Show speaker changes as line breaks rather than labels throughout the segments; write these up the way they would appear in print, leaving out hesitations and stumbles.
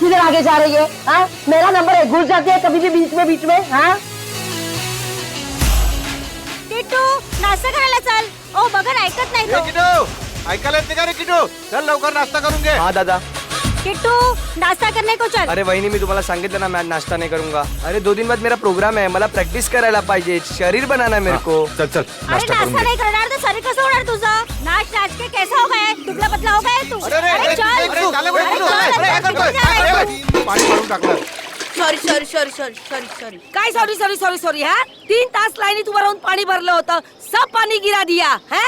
किधर आगे जा रही है? हाँ, मेरा नंबर है, घुस जाती है कभी भी बीच में। हाँ,
किट्टू नाश्ता करायला चल. ओ बघा ऐकत नाही तो.
किटू ऐकायला येत नाही का रे किटू? चल लवकर नाश्ता करून घे.
हाँ दादा.
किट्टू नाश्ता करने को चल.
अरे वहिनी मी तुम्हाला सांगितलं ना मैं नाश्ता नहीं करूंगा. अरे 2 दिन बाद मेरा प्रोग्राम है, मला प्रैक्टिस करायला पाहिजे, शरीर बनाना है मेरे को.
चल चल
अरे
नाश्ता करून
नाश्ता
घे.
नहीं करणार तर शरीर कसं होणार तुझं? नाच नाच के कैसा हो गया है? दुबला पतला हो गया है तू.
अरे
चल.
अरे चाले बरं किटू. अरे काय करतोय? पाणी भरून टाकलं.
सॉरी.
काय सॉरी हा? 3 तास लाईनीत उभं राहून पाणी भरलं होतं, सब पानी गिरा दिया है.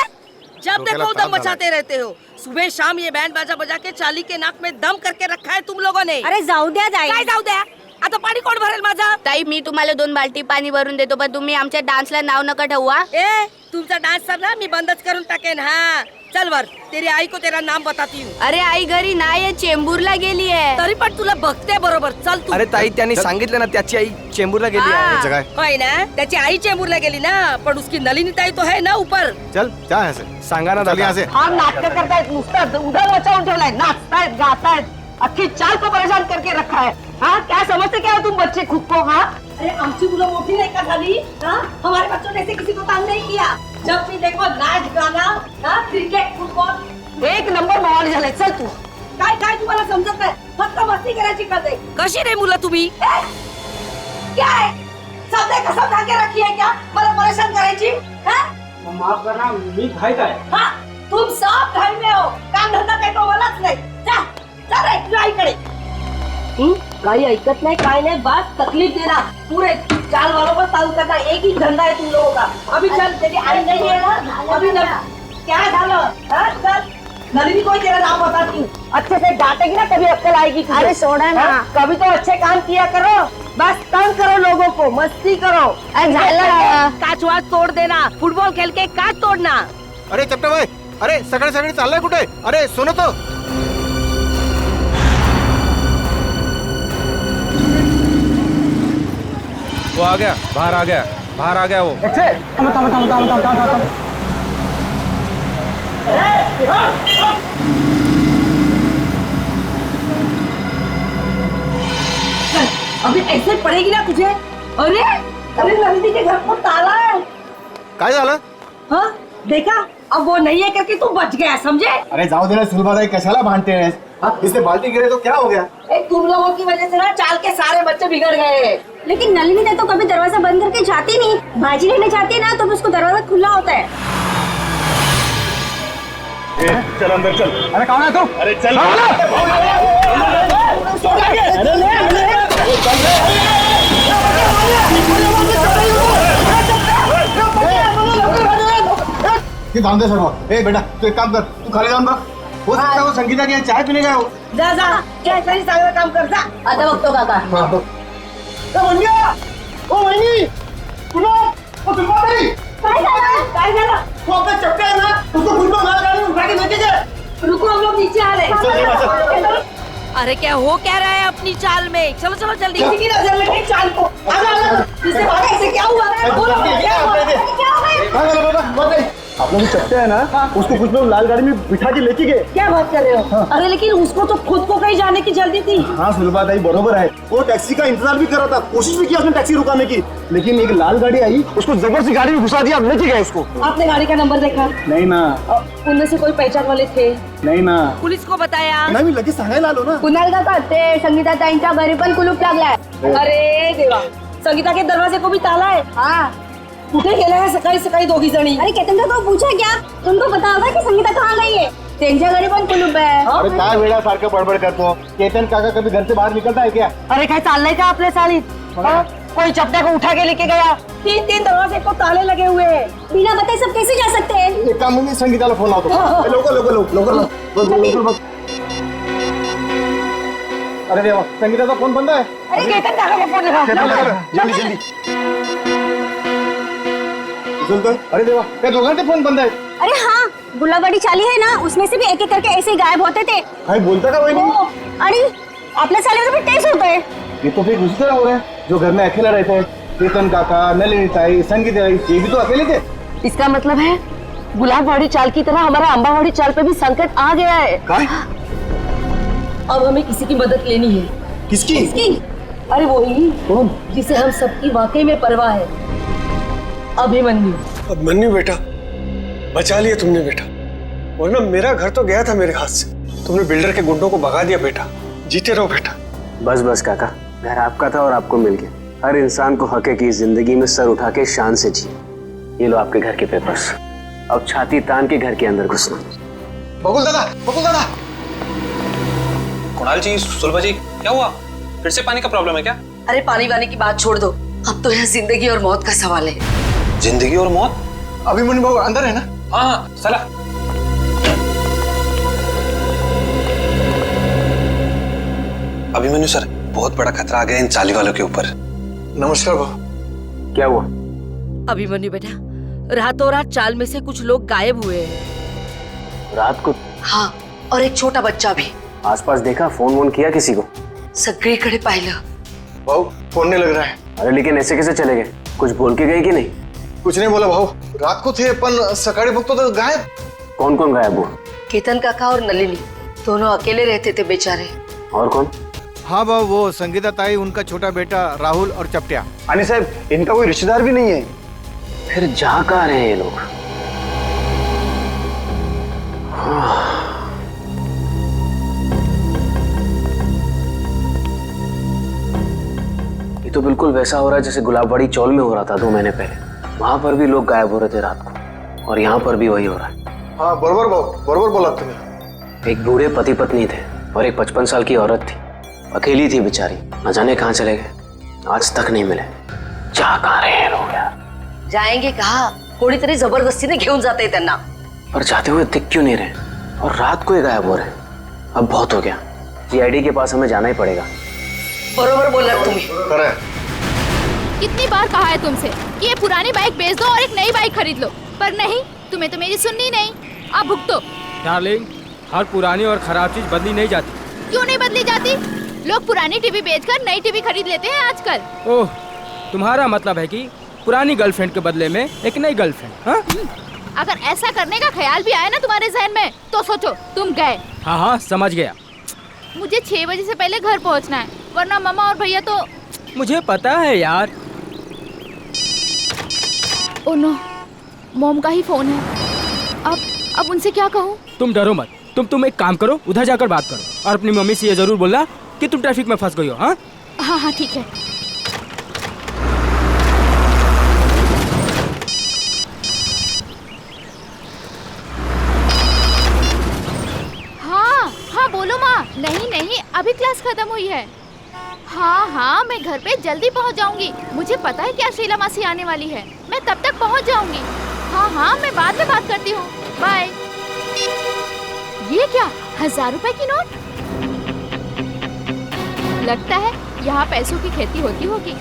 जब
डोक्याला
देखो
ताप
दम मचाते रहते हो. सुबह शाम ये बैंड बाजा बजा के चाली के नाक में दम करके रखा है तुम लोगों ने.
अरे जाऊ द्या
काय
जाई.
जाऊ द्या, आता पाणी कोण भरेल माझं?
ताई मी तुम्हाला 2 बाल्टी पाणी भरून देतो पण तुम्ही आमच्या डान्सला नाव नका ठेवा.
ए, तुमचा डान्स सर ना मी बंदच करून टाकेन. हाँ चल वर, तेरी आई को तेरा नाम बताती हूँ.
अरे आई घरी नाही चेंबूरला गेली आहे.
तरी पण तुला बघते बरोबर. चल तू.
अरे ताई त्यांनी सांगितलं ना त्याची आई चेंबूरला गेली आहे.
याचं काय?
होय ना, त्याची आई चेंबूरला गेली ना, पण उसकी नलिनी ताई तो है ना ऊपर.
चल क्या है से?
सांगा ना
चल यहाँ
दादा.
से.
हा नाटक करतायत, नुसतं उधर मचावून ठेवलाय, नाचतायत गातायत, अख्खी चाल को परेशान करके रखा है. हाँ क्या समझते क्या हो तुम बच्चे खुद को? हाँ अरे आमची मुलं मोठी नाही का झाली? हाँ हमारे बच्चों ने ऐसे किसी को तंग नहीं किया. जब भी देखो नाच गाना, हाँ क्रिकेट फुटबॉल, एक नंबर माहोल झालाय. चल तू. काय काय तुम्हाला समजत नाही, फक्त मस्ती करायची कळते. कशी रे मुलं तुम्ही? क्या है सब ने कसम खा के रखी है क्या मला परेशान करायची? हाँ
माफ करना मी घाई काय.
हाँ तुम सब घर में हो, काम धंदा काही तो मलाच नाही. जा जा रे तुझ्या आईकडे. काही ऐकत नाही, काय नाही, बस तकलीफ देना. पूरे चाल वालों पर ताऊ करना, एक ही धंधा है तुम लोगों का. अभी चल, तेरी आई नहीं है ना, अभी ना क्या झालं? हाँ चल, नलिनी को तेरा नाम बताती हूँ. अच्छे से डांटेगी ना तभी अक्कल आएगी तुझे.
अरे सोडा ना.
हाँ, कभी तो अच्छे काम किया करो, बस तंग करो लोगों को, मस्ती करो. काच वाच तोड़ देना, फुटबॉल खेल के काच तोड़ना.
अरे चपटे भाई, अरे सगळे सगळे चाललंय कुठे? अरे सुनो तो. वो आ गया, बाहर आ गया वो.
अभी ऐसे पड़ेगी ना तुझे. अरे अरे नलिनी के घर पर ताला है.
काय झालं?
हाँ देखा, अब वो नहीं है करके तू बच गया, समझे?
अरे जाऊ दे ना सुलभाताई, कशाला भांडते हैं? इसने बाल्टी गिरे तो क्या हो गया?
एक तुम लोगों की वजह से ना चाल के सारे बच्चे बिगड़ गए.
लेकिन नलिनी ने तो कभी दरवाजा बंद करके जाती नहीं. भाजी लेने जाती है ना तो उसको दरवाजा खुला होता है.
चल अंदर चल. अरे कौन है तू? अरे चल.
जाऊन दे सर्व. ए बेटा तू एक काम कर, तू खाली जाऊन बघ. हो सकता है वो संगीता की यहाँ चाय पीने गया हो.
जा जा, क्या तरी चांगलं काम कर जा. आता बघतो काका.
हाँ बघ.
ओ वहिनी तुला ओ सुलभाताई
काय झालं?
वो अपना चपटे है ना उसको खुद को मार गाड़ी उठा के लेके गए.
रुको, हम लोग नीचे आ रहे
चल,
हैं. अरे क्या हो क्या रहा है अपनी चाल में? चलो चलो जल्दी. किसी की नजर लगी चाल को. आजा इससे भागा, इसे क्या हुआ? बोलो क्या हुआ? क्या हो गया?
आप लोग चपटे है ना उसको कुछ लोग लाल गाड़ी में बिठा के लेके गए.
क्या बात कर रहे हो? अरे लेकिन उसको तो खुद को कहीं जाने की जल्दी थी.
हाँ सुलभाताई बरोबर है. वो टैक्सी का इंतजार भी कर रहा था, कोशिश भी की उसने टैक्सी रुकाने की, लेकिन एक लाल गाड़ी आई उसको जबरदस्ती गाड़ी में घुसा दिया, लेके गए उसको.
आपने गाड़ी का नंबर देखा?
नहीं ना.
उनमें से कोई पहचान वाले थे?
नहीं ना.
पुलिस को बताया?
नाही मी लगेच सांगायला आलो ना.
कुणाल काका ते संगीता ताईंच्या घरी पण कुलूप लागलाय.
अरे देवा, संगीता के दरवाजे को भी ताला है.
हाँ
कुठे गेल्या है सकाळी सकाळी दोघी जणी?
अरे केतन काका को पूछा क्या? तुमको पता होगा कि संगीता कहाँ गई है. त्यांच्या घरी पण कुलूप है.
अरे काय वेळा सारखं बडबड करतो. केतन काका कभी घर से बाहर निकलता है क्या?
अरे काय चाललंय का आपल्या चालीत? कोई चपटे को उठा के लेके गया. 3 दरवाजे को ताले लगे हुए हैं.
बिना बताए सब कैसे जा सकते हैं?
एक काम मी संगीताला फोन लावतो. लवकर बघ. अरे देवा, संगीताचा फोन बंद आहे.
अरे केतन काका को फोन लगा.
जल्दी. अरे देवा, त्या दोघांचे फोन बंद आहेत.
अरे हाँ गुलाबड़ी चाली है ना, उसमें से भी एक एक करके ऐसे ही गायब होते थे.
काय बोलता का वहिनी?
हो, आणि आपल्या चालीवर भी टेस्ट होता है.
ये तो फिर उसी तरह हो रहा है जो घर में अकेला रहते हैं. केतन काका, नलिनी ताई, संगीता ताई, ये भी तो अकेले थे.
इसका मतलब है गुलाबवाड़ी चाल की तरह हमारा अंबावाड़ी चाल पे भी संकट आ गया है.
काय?
अब हमें किसी की मदद लेनी है.
किसकी?
अरे वही जिसे हम सबकी वाकई में परवाह है, अभिमन्यु।
अभिमन्यु बेटा, बचा लिया तुमने बेटा, वरना मेरा घर तो गया था मेरे हाथ से। तुमने बिल्डर के गुंडों को भगा दिया बेटा। जीते रहो बेटा।
बस बस काका, घर आपका था और आपको मिल गया। हर इंसान को हक है कि जिंदगी में सर उठा के शान से जिए। ये लो आपके घर के पेपर्स, अब छाती तान के घर के अंदर घुसना।
बकुल दादा, बकुल दादा।
कुणाल जी, सुलभा जी, क्या हुआ? फिर से पानी का प्रॉब्लम है क्या?
अरे पानी वानी की बात छोड़ दो, अब तो यह जिंदगी और मौत का सवाल है।
जिंदगी और मौत?
अभिमन्यु बाबू अंदर है ना?
हाँ, चला। अभिमन्यु सर, बहुत बड़ा खतरा आ गया इन चाली वालों के ऊपर।
नमस्कार बाबू।
क्या हुआ?
अभिमन्यु बेटा, रातों रात चाल में से कुछ लोग गायब हुए हैं।
रात को?
हाँ, और एक छोटा बच्चा भी।
आसपास देखा, फोन वोन किया किसी को?
सगळीकडे पाहिलं।
भाऊ फोन नहीं लग रहा है।
अरे लेकिन ऐसे कैसे चले गए? कुछ बोल के गए कि नहीं?
कुछ नहीं बोला भाऊ, रात को थे पण सकाळी बघतो तो गायब।
कौन कौन गायब हुआ?
केतन काका और नलिनी दोनों अकेले रहते थे बेचारे।
और कौन?
हाँ बाबू, वो संगीता ताई, उनका छोटा बेटा राहुल और चपटिया।
आणि साहब, इनका कोई रिश्तेदार भी नहीं है।
फिर जा कहाँ रहे हैं ये लोग? ये तो बिल्कुल वैसा हो रहा है जैसे गुलाबबाड़ी चौल में हो रहा था 2 महीने पहले। वहां पर भी लोग गायब हो रहे थे रात को, और यहाँ पर भी वही हो रहा है।
हाँ बरोबर भाऊ, बरोबर बोला तुम्हें।
एक बूढ़े पति पत्नी थे और एक 55 साल की औरत थी। अकेली थी बेचारी, न जाने कहाँ चले गए, आज तक नहीं मिले। जा कहाँ रहे हैं लोग यार?
जाएंगे कहा, कोणीतरी जबरदस्तीने घेऊन जाते त्यांना।
पर जाते हुए दिख क्यों नहीं रहे, और रात को ही गायब हो रहे हैं? अब बहुत हो गया, सीआईडी के पास हमें जाना ही पड़ेगा।
बरोबर बोला तुम्ही।
कितनी बार कहा है तुमसे कि ये पुरानी बाइक बेच दो और एक नई बाइक खरीद लो, पर नहीं, तुम्हें तो मेरी सुननी नहीं। आप भुगतो।
डार्लिंग, हर पुरानी और खराब चीज बदली नहीं जाती।
क्यों नहीं बदली जाती? लोग पुरानी टीवी बेचकर नई टीवी खरीद लेते हैं आजकल।
ओह, तुम्हारा मतलब है कि पुरानी गर्लफ्रेंड के बदले में एक नई गर्लफ्रेंड? हाँ?
अगर ऐसा करने का ख्याल भी आया ना तुम्हारे जहन में, तो सोचो तुम गए।
हाँ हाँ, समझ गया।
मुझे 6 बजे से पहले घर पहुंचना है, वरना मामा और भैया तो।
मुझे पता है यार।
ओह नो, मॉम का ही फोन है। अब उनसे क्या कहूँ?
तुम डरो मत, तुम एक काम करो, उधर जाकर बात करो और अपनी मम्मी से ये जरूर बोलना कि तुम ट्रैफिक में फंस गई हो। हाँ
हाँ हाँ, ठीक है। हाँ हाँ, बोलो माँ। नहीं, अभी क्लास खत्म हुई है। हाँ, मैं घर पे जल्दी पहुँच जाऊंगी। मुझे पता है क्या शीला मासी आने वाली है, मैं तब तक पहुँच जाऊंगी। हाँ, मैं बाद में बात करती हूँ। बाय। ये क्या, 1000 रुपए की नोट? लगता है यहाँ पैसों की खेती होती होगी।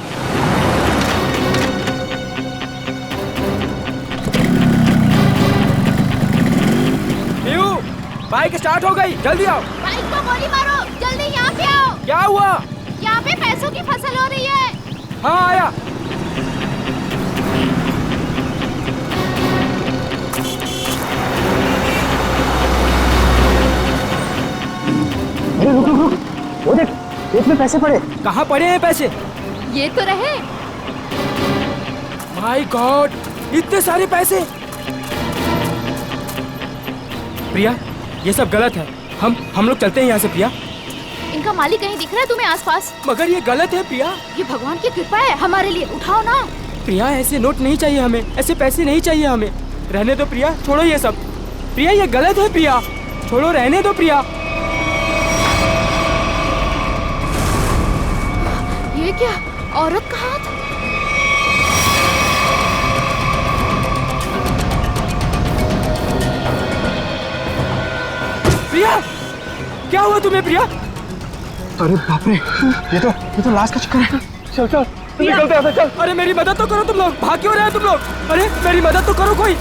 बाइक स्टार्ट हो गई, जल्दी आओ।
बाइक को गोली मारो, जल्दी यहाँ पे आओ।
क्या हुआ?
यहाँ पे पैसों की फसल हो रही है।
हाँ आया।
अरे रुक, वो देख, खेत में पैसे पड़े।
कहाँ पड़े हैं पैसे?
ये तो रहे।
माय गॉड, इतने सारे पैसे। प्रिया, ये सब गलत है। हम लोग चलते हैं यहाँ से प्रिया।
इनका मालिक कहीं दिख रहा है तुम्हें आसपास?
मगर ये गलत है प्रिया।
ये भगवान की कृपा है हमारे लिए, उठाओ ना।
प्रिया, ऐसे नोट नहीं चाहिए हमें, ऐसे पैसे नहीं चाहिए हमें। रहने दो प्रिया, छोड़ो ये सब। प्रिया, ये गलत है प्रिया, छोड़ो, रहने दो प्रिया।
ये क्या, औरत का हाथ?
प्रिया, क्या हुआ तुम्हें प्रिया?
अरे बाप रे, ये तो लाश का चक्कर है। चल निकलते हैं, चल।
अरे मेरी मदद तो करो तुम लोग, भाग क्यों रहे हो तुम लोग? अरे मेरी मदद तो करो कोई।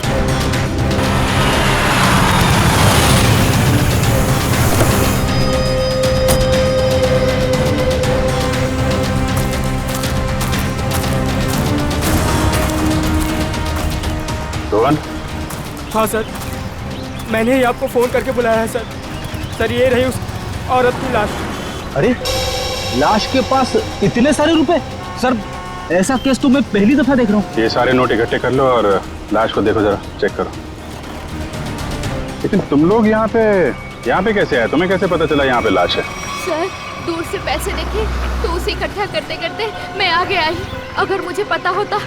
रोहन?
हाँ सर, मैंने ही आपको फोन करके बुलाया है सर। सर, ये रही उस औरत की लाश।
अरे
लाश के पास इतने सारे रुपए? सर ऐसा केस तो मैं पहली दफा देख रहा हूँ।
ये सारे नोट इकट्ठे कर लो और लाश को देखो, जरा चेक करो। लेकिन तुम लोग यहाँ पे कैसे आए? तुम्हें कैसे पता चला यहाँ पे लाश है?
सर दूर से पैसे देखे तो उसे इकट्ठा करते करते मैं आगे आई। अगर मुझे पता होता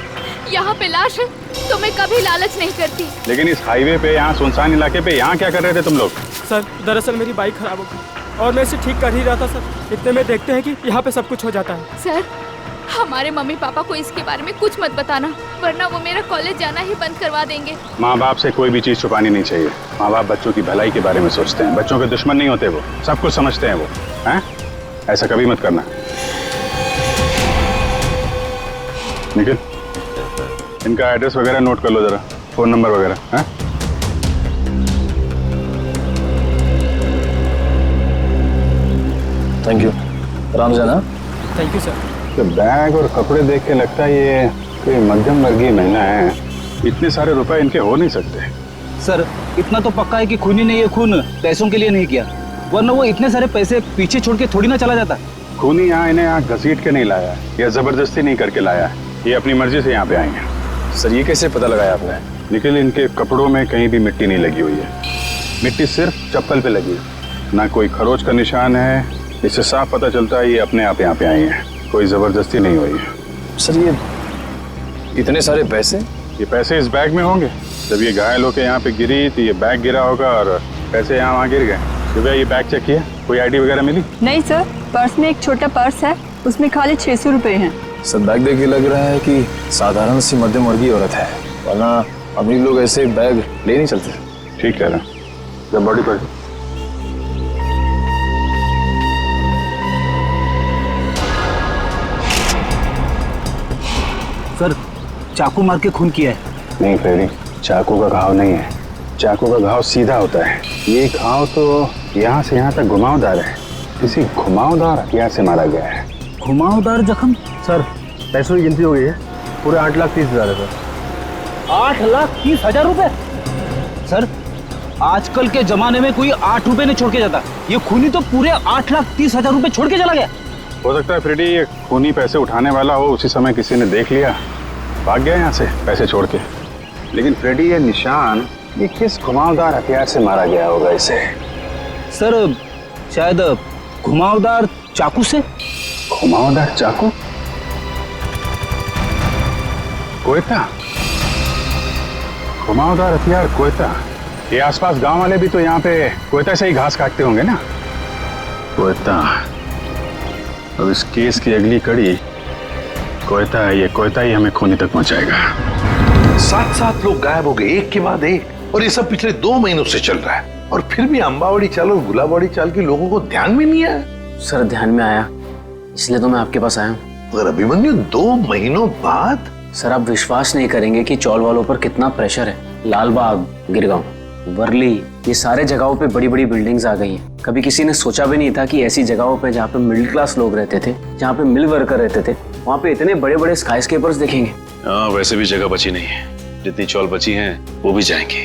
यहाँ पे लाश है तो मैं कभी लालच नहीं करती।
लेकिन इस हाईवे पे, यहाँ सुनसान इलाके पे, यहाँ क्या कर रहे थे तुम लोग?
सर दरअसल मेरी बाइक खराब हो गई और मैं इसे ठीक कर ही रहा था सर। इतने में देखते हैं कि यहाँ पे सब कुछ हो जाता है।
सर हमारे मम्मी पापा को इसके बारे में कुछ मत बताना, वरना वो मेरा कॉलेज जाना ही बंद करवा देंगे।
माँ बाप से कोई भी चीज छुपानी नहीं चाहिए। माँ बाप बच्चों की भलाई के बारे में सोचते हैं, बच्चों के दुश्मन नहीं होते, वो सब कुछ समझते हैं वो। हैं? ऐसा कभी मत करना। निखिल, इनका एड्रेस वगैरह नोट कर लो जरा, फोन नंबर वगैरह। हैं?
Thank you. आराम से ना।
Thank you sir.
तो बैग और कपड़े देख के लगता है ये कोई मध्यम वर्गीय महिला है। इतने सारे रुपए इनके हो नहीं सकते।
सर इतना तो पक्का है कि खूनी ने ये खून पैसों के लिए नहीं किया, वरना वो इतने सारे पैसे पीछे छोड़ के थोड़ी ना चला जाता।
खूनी यहाँ इन्हें यहाँ घसीट के नहीं लाया या जबरदस्ती नहीं करके लाया, ये अपनी मर्जी से यहाँ पे आई हैं।
सर ये कैसे पता लगाया आपने?
निखिल, इनके कपड़ों में कहीं भी मिट्टी नहीं लगी हुई है। मिट्टी सिर्फ चप्पल पे लगी है, ना कोई खरोच का निशान है। इससे साफ पता चलता है ये अपने आप यहाँ पे आई हैं, कोई जबरदस्ती नहीं हुई है।
सर ये इतने सारे पैसे?
ये पैसे इस बैग में होंगे। जब ये घायल होकर यहाँ पे गिरी तो ये बैग गिरा होगा और पैसे यहाँ वहाँ गिर गए। सुबह ये बैग चेक किया, कोई आईडी वगैरह मिली?
नहीं सर, पर्स में एक छोटा पर्स है, उसमें खाली 600 रुपए हैं।
सर बैग देख के लग रहा है कि साधारण सी मध्यम वर्गीय औरत है, वरना अमीर लोग ऐसे बैग ले नहीं चलते।
ठीक कह रहा है। जब बॉडी पर
सर चाकू मार के खून किया है।
नहीं फ्रेडी, चाकू का घाव नहीं है। चाकू का घाव सीधा होता है, ये घाव तो यहाँ से यहाँ तक घुमावदार है। किसी घुमावदार हथियार से मारा गया है।
घुमावदार जख्म?
सर पैसों की गिनती हो गई है, पूरे 8,30,000 है सर।
8,30,000 रुपए? सर आजकल के जमाने में कोई 8 रुपए नहीं छोड़ के जाता, ये खूनी तो पूरे 8,30,000 रुपए छोड़ के चला गया।
हो सकता है फ्रेडी ये खूनी पैसे उठाने वाला हो, उसी समय किसी ने देख लिया, भाग गया यहाँ से पैसे छोड़ के। लेकिन फ्रेडी ये निशान, ये किस घुमावदार हथियार से मारा गया होगा इसे?
सर शायद घुमावदार चाकू से।
घुमावदार चाकू? कोयता? घुमावदार हथियार कोयता? ये आसपास गांव वाले भी तो यहाँ पे कोयता से ही घास काटते होंगे ना। कोयता। अब इस केस की अगली कड़ी कोयता है। ये कोयता ही हमें खूनी तक पहुंचाएगा।
7 लोग गायब हो गए एक के बाद एक, और ये सब पिछले 2 महीनों से चल रहा है, और फिर भी अंबावड़ी चाल और गुलाबवाड़ी चाल के लोगों को ध्यान में नहीं आया।
सर ध्यान में आया, इसलिए तो मैं आपके पास आया हूँ।
मगर अभिमन्यु 2 महीनों बाद?
सर आप विश्वास नहीं करेंगे कि चौल वालों पर कितना प्रेशर है। लालबाग, गिरगांव, वर्ली, ये सारे जगहों पे बड़ी बड़ी बिल्डिंग्स आ गई हैं। कभी किसी ने सोचा भी नहीं था कि ऐसी जगहों पे जहाँ पे मिडिल क्लास लोग रहते थे, जहाँ पे मिल वर्कर रहते थे, वहाँ पे इतने बड़े बड़े स्काई स्केपर्स देखेंगे।
वैसे भी जगह बची नहीं है, जितनी चौल बची हैं वो भी जाएंगे।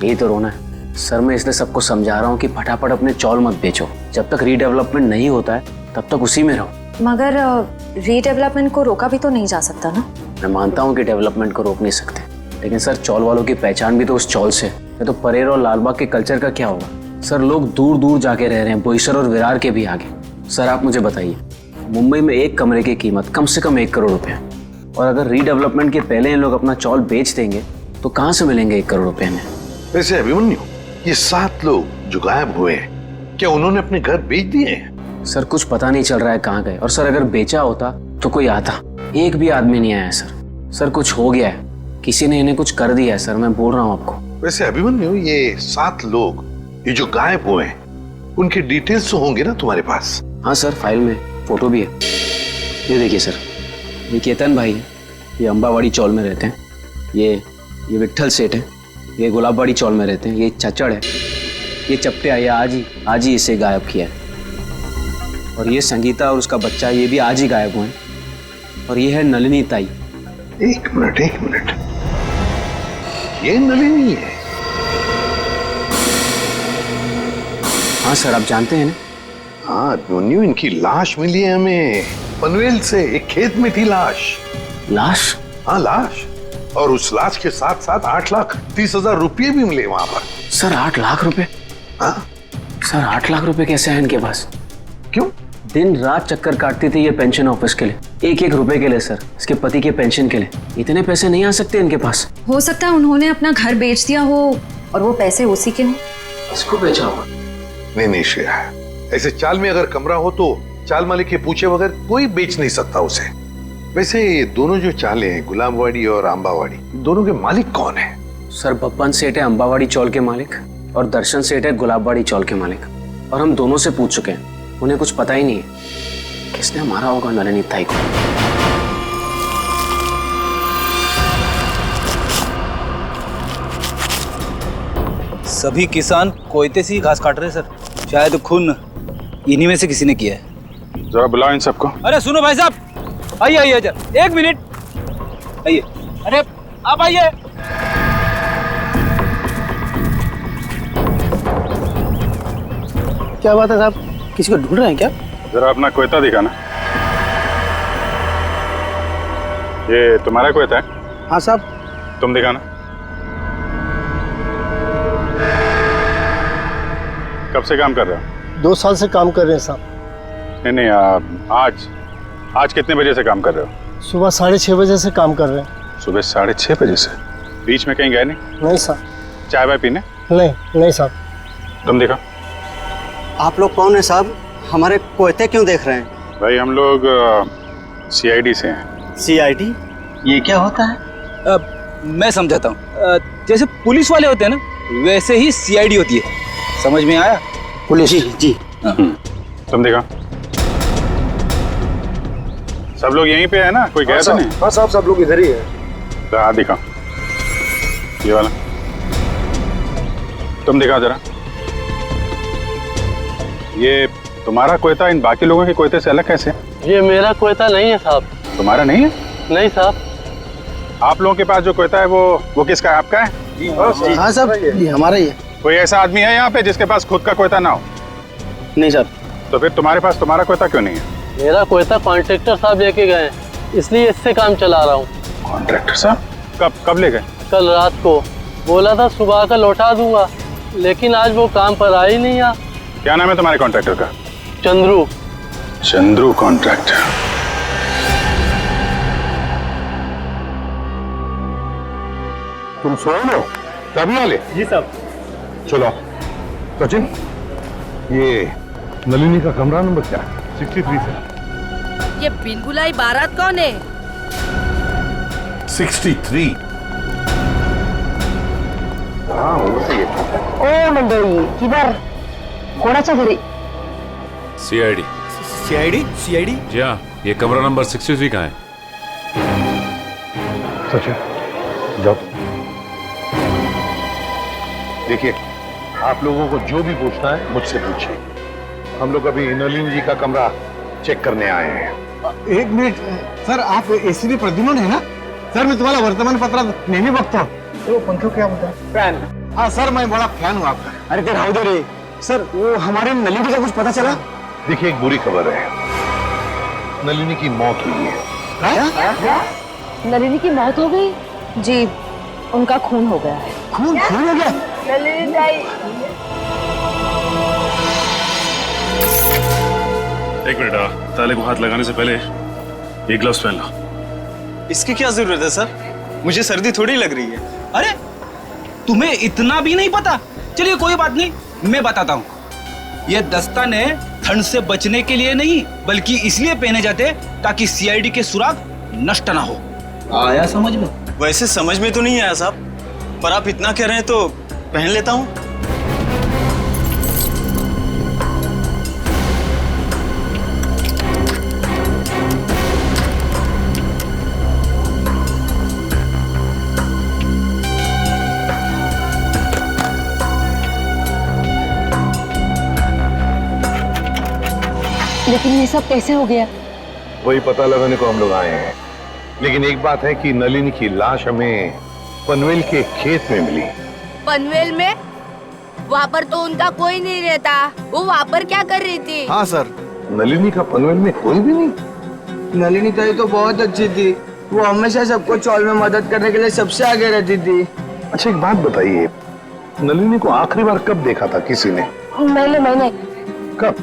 यही तो रोना है सर। मैं इसलिए सबको समझा रहा हूँ कि फटाफट अपने चौल मत बेचो। जब तक रीडेवलपमेंट नहीं होता है तब तक उसी में रहो।
मगर रीडेवलपमेंट को रोका भी तो नहीं जा सकता ना।
मैं मानता हूँ कि डेवलपमेंट को रोक नहीं सकते, लेकिन सर चौल वालों की पहचान भी तो उस चौल से है। तो परेर और लालबाग के कल्चर का क्या होगा? सर लोग दूर दूर जाके रह रहे हैं, बोईसर और विरार के भी आगे। सर आप मुझे बताइए, मुंबई में एक कमरे की कीमत कम से कम 1 करोड़ रुपए है, और अगर रीडेवलपमेंट के पहले इन लोग अपना चौल बेच देंगे तो कहाँ से मिलेंगे 1 करोड़ रुपए में?
वैसे अभिमन्यु, ये 7 लोग जो गायब हुए हैं, क्या उन्होंने अपने घर बेच दिए हैं?
सर कुछ पता नहीं चल रहा है कहाँ गए, और सर अगर बेचा होता तो कोई आता। एक भी आदमी नहीं आया सर। सर कुछ हो गया है, किसी ने इन्हें कुछ कर दिया है सर, मैं बोल रहा हूँ आपको।
वैसे अभिमन्यु, ये 7 लोग ये जो गायब हुए हैं, उनके डिटेल्स तो होंगे ना तुम्हारे पास?
हाँ सर, फाइल में फोटो भी है। ये देखिए सर, ये केतन भाई है, ये अंबावाड़ी चौल में रहते हैं। ये विट्ठल सेठ है, ये गुलाबवाड़ी चौल में रहते हैं। ये चचड़ है, ये चपटे ये आज ही इसे गायब किया है। और ये संगीता और उसका बच्चा, ये भी आज ही गायब हुए हैं। और ये है नलिनी ताई।
एक मिनट, ये नलिनी है?
हाँ सर, आप जानते हैं ना,
हाँ न्यू इनकी लाश मिली है हमें पनवेल से, एक खेत में थी लाश।
लाश?
हाँ लाश, और उस लाश के साथ साथ 8,30,000 रुपये भी मिले वहां पर।
सर 8 लाख रुपए?
हाँ
सर 8 लाख रुपए कैसे हैं इनके पास?
क्यों?
दिन रात चक्कर काटती थी ये पेंशन ऑफिस के लिए, एक एक रुपए के लिए सर, इसके पति के पेंशन के लिए। इतने पैसे नहीं आ सकते इनके पास।
हो सकता है उन्होंने अपना घर बेच दिया हो और वो पैसे उसी के हों।
इसको बेचा होगा?
नहीं श्रेया, ऐसे चाल में अगर कमरा हो तो चाल मालिक के पूछे बगैर कोई बेच नहीं सकता उसे। वैसे ये दोनों जो चाले हैं, गुलाबवाड़ी और अंबावाड़ी, दोनों के मालिक कौन है?
सर बब्बन सेठ है अंबावाड़ी चौल के मालिक, और दर्शन सेठ है गुलाबवाड़ी चौल के मालिक। और हम दोनों से पूछ चुके हैं, उन्हें कुछ पता ही नहीं है किसने मारा होगा नलिनी ताई को।
सभी किसान कोयते से ही घास काट रहे हैं सर, शायद खून इन्हीं में से किसी ने किया है।
जरा बुलाओ इन सबको।
अरे सुनो भाई साहब, आइए आइए जरा, 1 मिनट आइए। अरे आप आइए।
क्या बात है साहब, किसी को ढूंढ रहे हैं क्या?
जरा अपना कोयता दिखाना। ये तुम्हारा कोयता है?
हाँ साहब।
तुम दिखाना। कब से काम कर रहे हो?
2 साल से काम कर रहे हैं साहब।
नहीं आज कितने बजे से काम कर रहे हो?
सुबह 6:30 बजे से काम कर रहे हैं।
सुबह 6:30 बजे से? बीच में कहीं गए नहीं?
नहीं साहब।
चाय वाय पीने?
नहीं साहब।
तुम देखा।
आप लोग कौन है साहब? हमारे कोयते क्यों देख रहे हैं?
भाई हम लोग CID से हैं।
CID? ये क्या होता है?
मैं समझाता हूँ। जैसे पुलिस वाले होते हैं ना, वैसे ही CID होती है। समझ में आया?
पुलिस? जी।
तुम देखा। सब लोग यहीं पे है ना? कोई गया तो नहीं?
हाँ साहब, सब लोग इधर ही है।
तो हाथ दिखा, ये वाला। तुम दिखाओ जरा। ये तुम्हारा कोयता इन बाकी लोगों के कोयते से अलग कैसे?
ये मेरा कोयता नहीं है साहब।
तुम्हारा नहीं है?
नहीं साहब।
आप लोगों के पास जो कोयता है वो किसका है? आपका है?
हाँ साहब, ये हमारा ही है।
कोई ऐसा आदमी है यहाँ पे जिसके पास खुद का कोयता ना हो?
नहीं साहब।
तो फिर तुम्हारे पास तुम्हारा कोयता क्यों नहीं है?
मेरा कोयता कॉन्ट्रैक्टर साहब लेके गए, इसलिए इससे काम चला रहा हूँ।
कॉन्ट्रैक्टर साहब? कब ले गए?
कल रात को। बोला था सुबह का लौटा दूंगा, लेकिन आज वो काम पर आ ही नहीं आ।
क्या नाम है तुम्हारे कॉन्ट्रैक्टर का?
चंद्रू।
चंद्रू कॉन्ट्रैक्टर।
तुम सोए हो? तभी वाले?
जी साहब।
चलो सचिन, ये नलिनी का कमरा नंबर क्या है? 63 से।
ये बिन बुलाई बारात कौन है?
63। हाँ वो सही है।
ओ मंडळी, किधर कोणाच्या घरी?
CID।
CID?
जी हाँ, ये कमरा नंबर 63 का है।
सचिन जाओ। देखिए, आप लोगों को जो भी पूछना है मुझसे पूछिए। हम लोग अभी नलिनी जी का कमरा चेक करने आए हैं।
1 मिनिट सर, आप ACP प्रद्युम्न है ना? सर मैं तुम्हाला वर्तमानपत्रात नेहमी बघतो। वो पंखो क्या होता है? फैन। हाँ सर, मैं बड़ा फैन हूँ आपका। अरे ते राहू दे रे सर, वो हमारे नलिनी का कुछ पता चला?
देखिए, एक बुरी खबर है, नलिनी की मौत हुई है।
नलिनी की मौत हो गई?
जी, उनका खून हो गया है।
खून हो गया?
नलिनी ताई।
एक मिनट, ताले को हाथ लगाने से पहले ये ग्लव्स पहन लो।
इसकी क्या जरूरत है सर? मुझे सर्दी थोड़ी लग रही है।
अरे तुम्हें इतना भी नहीं पता? चलिए कोई बात नहीं, मैं बताता हूँ। ये दस्ताने ठंड से बचने के लिए नहीं, बल्कि इसलिए पहने जाते ताकि CID के सुराग नष्ट ना हो। आया समझ में?
वैसे समझ में तो नहीं आया साहब, पर आप इतना कह रहे हैं तो पहन लेता हूँ।
लेकिन ये सब कैसे हो गया?
वही पता लगाने को हम लोग आए हैं। लेकिन एक बात है कि नलिनी की लाश हमें पनवेल के खेत में मिली।
पनवेल में?
वहाँ पर तो उनका कोई नहीं रहता। वो वहाँ पर क्या कर रही थी?
हाँ सर। नलिनी का पनवेल में कोई भी नहीं।
नलिनी ताई तो बहुत अच्छी थी, वो हमेशा सबको चौल में मदद करने के लिए सबसे आगे रहती थी।
अच्छा एक बात बताइए, नलिनी को आखिरी बार कब देखा था किसी ने?
मैंने
कब?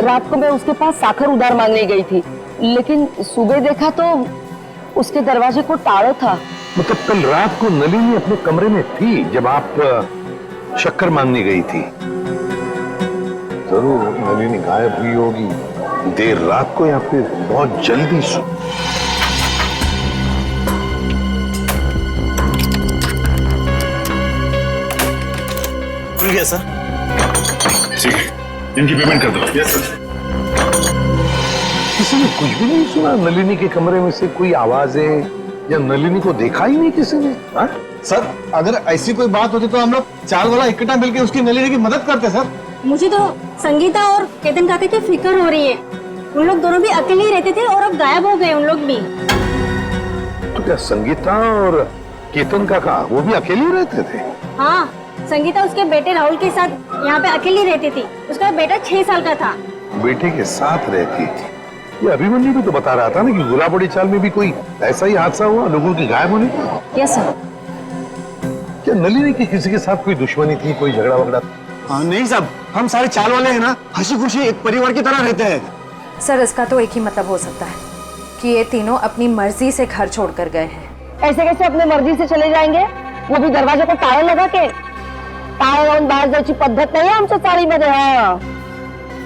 रात को मैं उसके पास साखर उधार मांगने गई थी, लेकिन सुबह देखा तो उसके दरवाजे को ताला था।
मतलब कल रात को नलिनी अपने कमरे में थी जब आप शक्कर मांगने गई थी? जरूर नलिनी गायब हुई होगी देर रात को या फिर बहुत जल्दी
खुल गया सर।
ठीक है, इनकी पेमेंट कर दो। Yes sir.
किसी ने कुछ भी नहीं सुना? नलिनी के कमरे में से कोई आवाजें या नलिनी को देखा ही नहीं किसी ने? हा?
सर अगर ऐसी कोई बात होती तो हम लोग चाल वाला इकट्ठा मिलकर उसकी नलिनी की मदद करते सर।
मुझे तो संगीता और केतन काका की फिक्र हो रही है। उन लोग दोनों भी अकेले ही रहते थे और अब गायब हो गए उन लोग भी।
तो क्या संगीता और केतन काका वो भी अकेले रहते थे?
हाँ, संगीता उसके बेटे राहुल के साथ यहाँ पे अकेली रहती थी। उसका बेटा 6 साल का था।
बेटे के साथ रहती थी। ये अभिमन्यु भी तो बता रहा था ना कि गुलाबड़ी चाल में भी कोई ऐसा ही हादसा हुआ लोगों के गायब होने का।
Yes sir.
क्या नलिनी की किसी के साथ कोई दुश्मनी थी, कोई झगड़ा वगड़ा?
हाँ नहीं साहब, हम सारे चाल वाले हैं ना, हंसी खुशी एक परिवार की तरह रहते हैं।
सर इसका तो एक ही मतलब हो सकता है कि ये तीनों अपनी मर्जी से घर छोड़कर गए हैं।
ऐसे कैसे अपने मर्जी से चले जाएंगे? वो भी दरवाजे को ताला लगा के। ताला लावून बाहेर जायची पद्धत नाही आमच्या चाळीमध्ये। हाँ।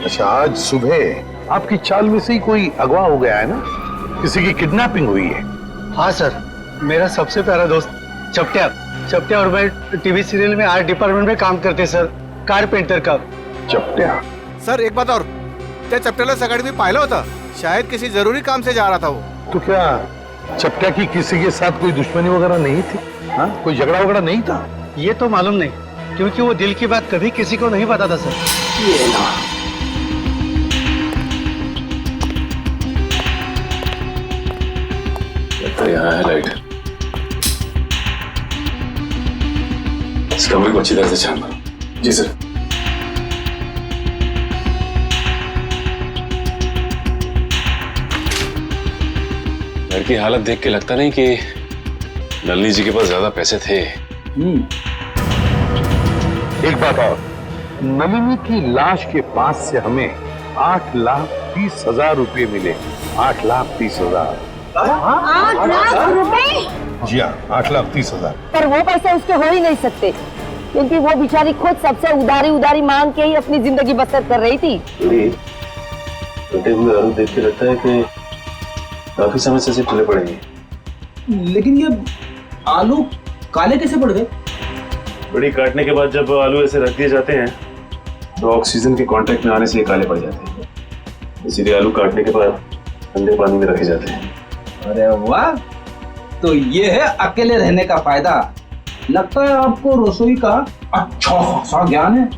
अच्छा आज सुबह आपकी चाल में से ही कोई अगवा हो गया है ना? किसी की किडनैपिंग हुई है?
हाँ सर, मेरा सबसे प्यारा दोस्त चपटिया और मैं टीवी सीरियल में आर्ट डिपार्टमेंट में काम करते सर, कारपेंटर का।
चपटिया?
सर एक बात और, त्या चपट्याला सकाळी मी पाहिलं होतं, शायद किसी जरूरी काम से जा रहा था वो।
तो क्या चपटिया की किसी के साथ कोई दुश्मनी वगैरह नहीं थी? हाँ कोई झगड़ा वगड़ा नहीं था?
ये तो मालूम नहीं, क्योंकि वो दिल की बात कभी किसी को नहीं बताता सर।
ये ना
तो यहाँ है लाइट। इस कमरे को अच्छी तरह से छान मारो। जी सर। घर की हालत देख के लगता नहीं कि नलिनी जी के पास ज्यादा पैसे थे।
एक बात और, नलिनी की लाश के पास से हमें 8,30,000 रुपए मिले। 8,30,000।
8 लाख रुपए?
जी हाँ, 8,30,000।
पर वो पैसे उसके हो ही नहीं सकते, क्योंकि वो बेचारी खुद सबसे उधारी मांग के ही अपनी जिंदगी बसर कर रही थी।
कटे हुए आलू देख के लगता है कि काफी समय से इसे ठंडे पड़ेंगे।
लेकिन ये आलू काले कैसे पड़ गए?
बड़ी काटने के बाद जब आलू ऐसे रख दिए जाते हैं तो ऑक्सीजन के कांटेक्ट में आने से ये काले पड़ जाते हैं, इसीलिए आलू काटने के बाद ठंडे पानी में रखे जाते हैं।
अरे वाह, तो ये है अकेले रहने का फायदा। लगता है आपको रसोई का अच्छा खासा ज्ञान है।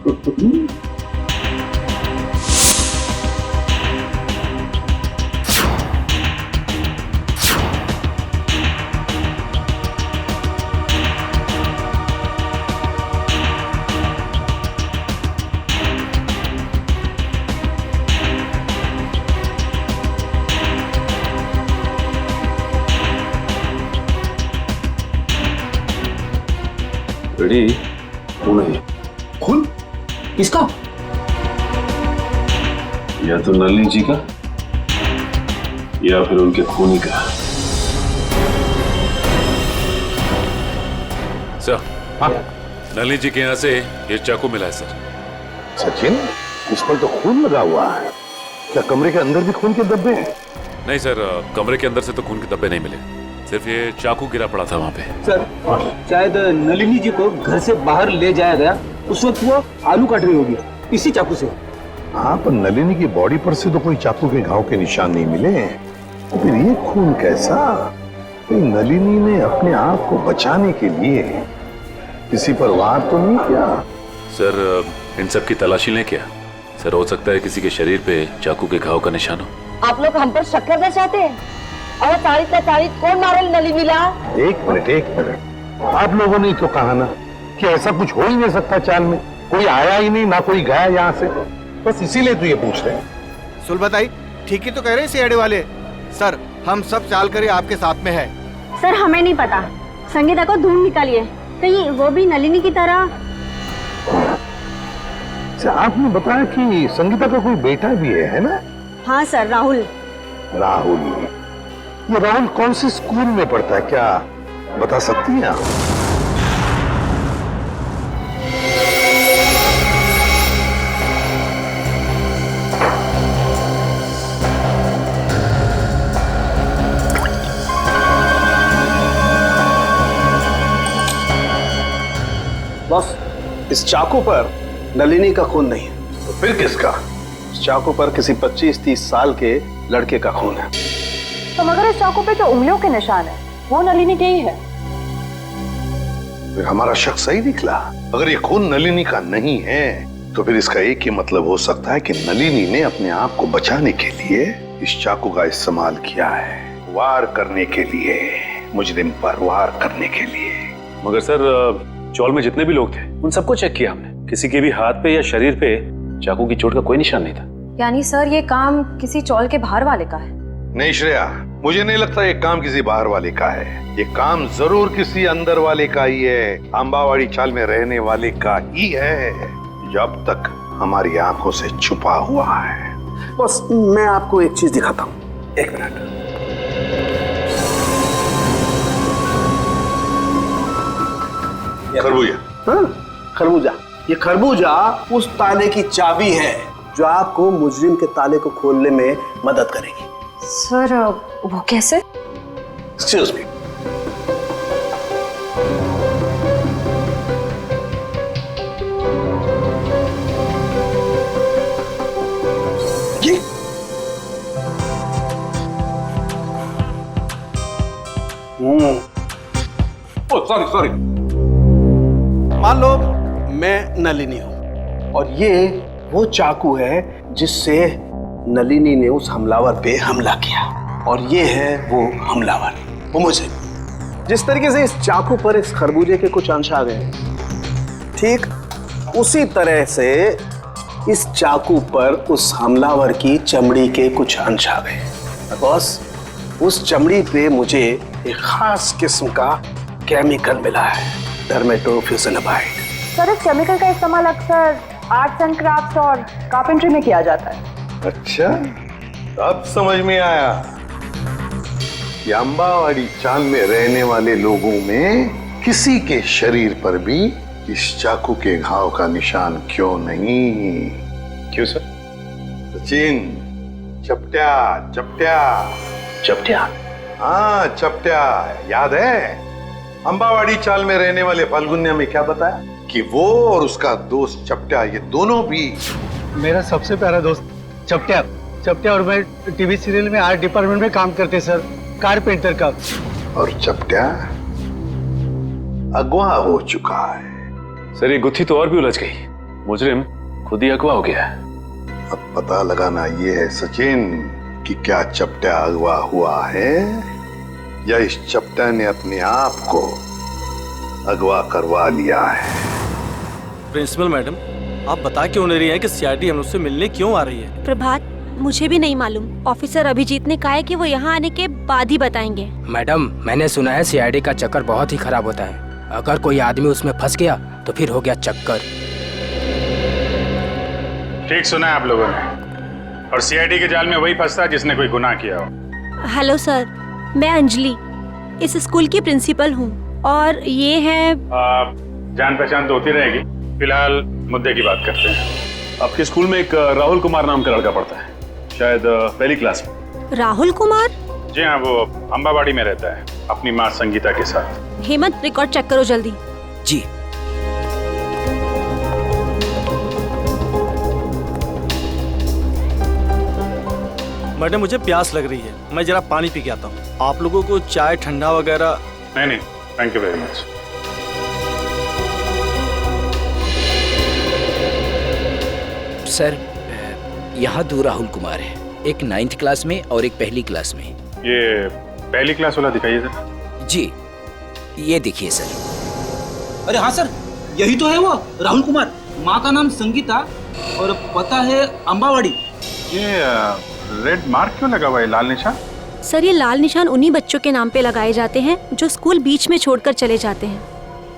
रेडी? खून है।
खून? किसका?
या तो नलिनी जी का या फिर उनके खूनी का।
सर, हाँ? नलिनी जी के यहाँ से ये चाकू मिला है सर।
सचिन, इस पर तो खून लगा हुआ है। क्या कमरे के अंदर भी खून के धब्बे हैं?
नहीं सर, कमरे के अंदर से तो खून के धब्बे नहीं मिले, सिर्फ ये चाकू गिरा पड़ा था वहाँ पे।
सर, शायद नलिनी जी को घर से बाहर ले जाया गया, उस वक्त वो आलू काट रही होगी इसी चाकू से।
हाँ, पर नलिनी की बॉडी पर से तो कोई चाकू के घाव के निशान नहीं मिले, तो फिर ये खून कैसा? नलिनी ने अपने आप को बचाने के लिए किसी पर वार तो नहीं किया?
सर, इन सब की तलाशी लें क्या? सर, हो सकता है किसी के शरीर पे चाकू के घाव का निशान हो।
आप लोग हम पर शक करना चाहते हैं? और तारीख कौन मारेल नलिनीला?
एक मिनट, आप लोगों ने तो कहा ना कि ऐसा कुछ हो ही नहीं सकता चाल में। कोई आया ही नहीं, ना कोई गया यहाँ से, बस इसीलिए तो ये पूछ रहे हैं।
सुलभताई ठीक ही तो कह रहे हैं सीआईडी वाले। सर हम सब चाल कर आपके साथ में है।
सर हमें नहीं पता, संगीता को ढूंढ निकालिए, कहीं वो भी नलिनी की तरह।
आपने बताया कि संगीता का कोई बेटा भी है ना?
हाँ सर, राहुल।
राहुल, ये राहुल कौन से स्कूल में पढ़ता है, क्या बता सकती हैं आप?
बॉस, इस चाकू पर नलिनी का खून नहीं है।
तो फिर किसका?
इस चाकू पर किसी 25-30 साल के लड़के का खून है।
तो मगर इस चाकू पे जो उंगलियों के निशान है वो नलिनी के ही है।
फिर हमारा शक सही निकला। अगर ये खून नलिनी का नहीं है तो फिर इसका एक ही मतलब हो सकता है कि नलिनी ने अपने आप को बचाने के लिए इस चाकू का इस्तेमाल किया है, वार करने के लिए, मुजरिम पर वार करने के लिए।
मगर सर चौल में जितने भी लोग थे उन सबको चेक किया हमने, किसी के भी हाथ पे या शरीर पे चाकू की चोट का कोई निशान नहीं था।
यानी सर ये काम किसी चौल के बाहर वाले का है?
नहीं श्रेया, मुझे नहीं लगता ये काम किसी बाहर वाले का है। ये काम जरूर किसी अंदर वाले का ही है, अंबावाड़ी चाल में रहने वाले का ही है, जो अब तक हमारी आंखों से छुपा हुआ है।
बस मैं आपको एक चीज दिखाता हूँ, एक मिनट।
खरबूजा।
हाँ, खरबूजा। ये खरबूजा उस ताले की चाबी है जो आपको मुजरिम के ताले को खोलने में मदद करेगी।
सर वो कैसे?
Excuse me. सॉरी। मान लो मैं नलिनी हूं और ये वो चाकू है जिससे नलिनी ने उस हमलावर पे हमला किया, और ये है वो हमलावर, वो मुझे। जिस तरीके से इस चाकू पर इस खरबूजे के कुछ अंश आ गए, ठीक उसी तरह से इस चाकू पर उस हमलावर की चमड़ी के कुछ अंश आ गए। बॉस, उस चमड़ी पे मुझे एक खास किस्म का केमिकल मिला है, डर्मेटोफ्यूसिनामाइड।
सर इस केमिकल का इस्तेमाल अक्सर आर्ट्स एंड क्राफ्ट्स और कारपेंट्री में किया जाता है।
अच्छा, अब समझ में आया कि अंबावाड़ी चाल में रहने वाले लोगों में किसी के शरीर पर भी इस चाकू के घाव का निशान क्यों नहीं।
क्यों सर?
सचिन, चपट्या चपट्या
चपट्या।
हाँ चपट्या, याद है? अंबावाड़ी चाल में रहने वाले फाल्गुनिया में क्या बताया कि वो और उसका दोस्त चपट्या, ये दोनों भी
मेरा सबसे प्यारा दोस्त चपट्या और मैं टीवी सीरियल में आर्ट डिपार्टमेंट में काम करते सर, कारपेंटर का।
और चपट्या अगवा हो चुका है।
सर ये गुत्थी तो और भी उलझ गई, मुजरिम खुद ही अगवा हो गया है।
अब पता लगाना ये है सचिन कि क्या चपट्या अगवा हुआ है या इस चपट्या ने अपने आप को अगवा करवा लिया है।
प्रिंसिपल मैडम, आप बता क्यों नहीं रही हैं कि सीआईडी हम लोग से मिलने क्यों आ रही है?
प्रभात, मुझे भी नहीं मालूम। ऑफिसर अभिजीत ने कहा है कि वो यहाँ आने के बाद ही बताएंगे।
मैडम, मैंने सुना है सीआईडी का चक्कर बहुत ही खराब होता है। अगर कोई आदमी उसमें फंस गया तो फिर हो गया चक्कर।
ठीक सुना है आप लोगों ने, और सीआईडी के जाल में वही फंसता है जिसने कोई गुनाह किया हो।
हेलो सर, मैं अंजलि इस स्कूल की प्रिंसिपल हूँ, और ये है
जान पहचान तो होती रहेगी, फिलहाल मुद्दे की बात करते हैं।
आपके स्कूल में एक राहुल कुमार नाम का लड़का पढ़ता है, शायद पहली क्लास में।
राहुल कुमार?
जी हाँ, वो अंबावाड़ी में रहता है अपनी माँ संगीता के साथ।
हेमंत, रिकॉर्ड चेक करो जल्दी।
जी।
मैडम मुझे प्यास लग रही है, मैं जरा पानी पी के आता हूँ। आप लोगों को चाय ठंडा वगैरह?
नहीं, thank you very much.
Sir, यहाँ दो राहुल कुमार है, एक 9th क्लास में और एक पहली क्लास में।
ये पहली क्लास वाला दिखाइए सर।
जी, ये देखिए सर।
अरे हाँ सर, यही तो है वो राहुल कुमार। माँ का नाम संगीता और पता है अम्बावाड़ी।
ये रेड मार्क क्यों लगा हुआ है, लाल निशान?
सर, ये लाल निशान उन्हीं बच्चों के नाम पे लगाए जाते हैं जो स्कूल बीच में छोड़कर चले जाते हैं।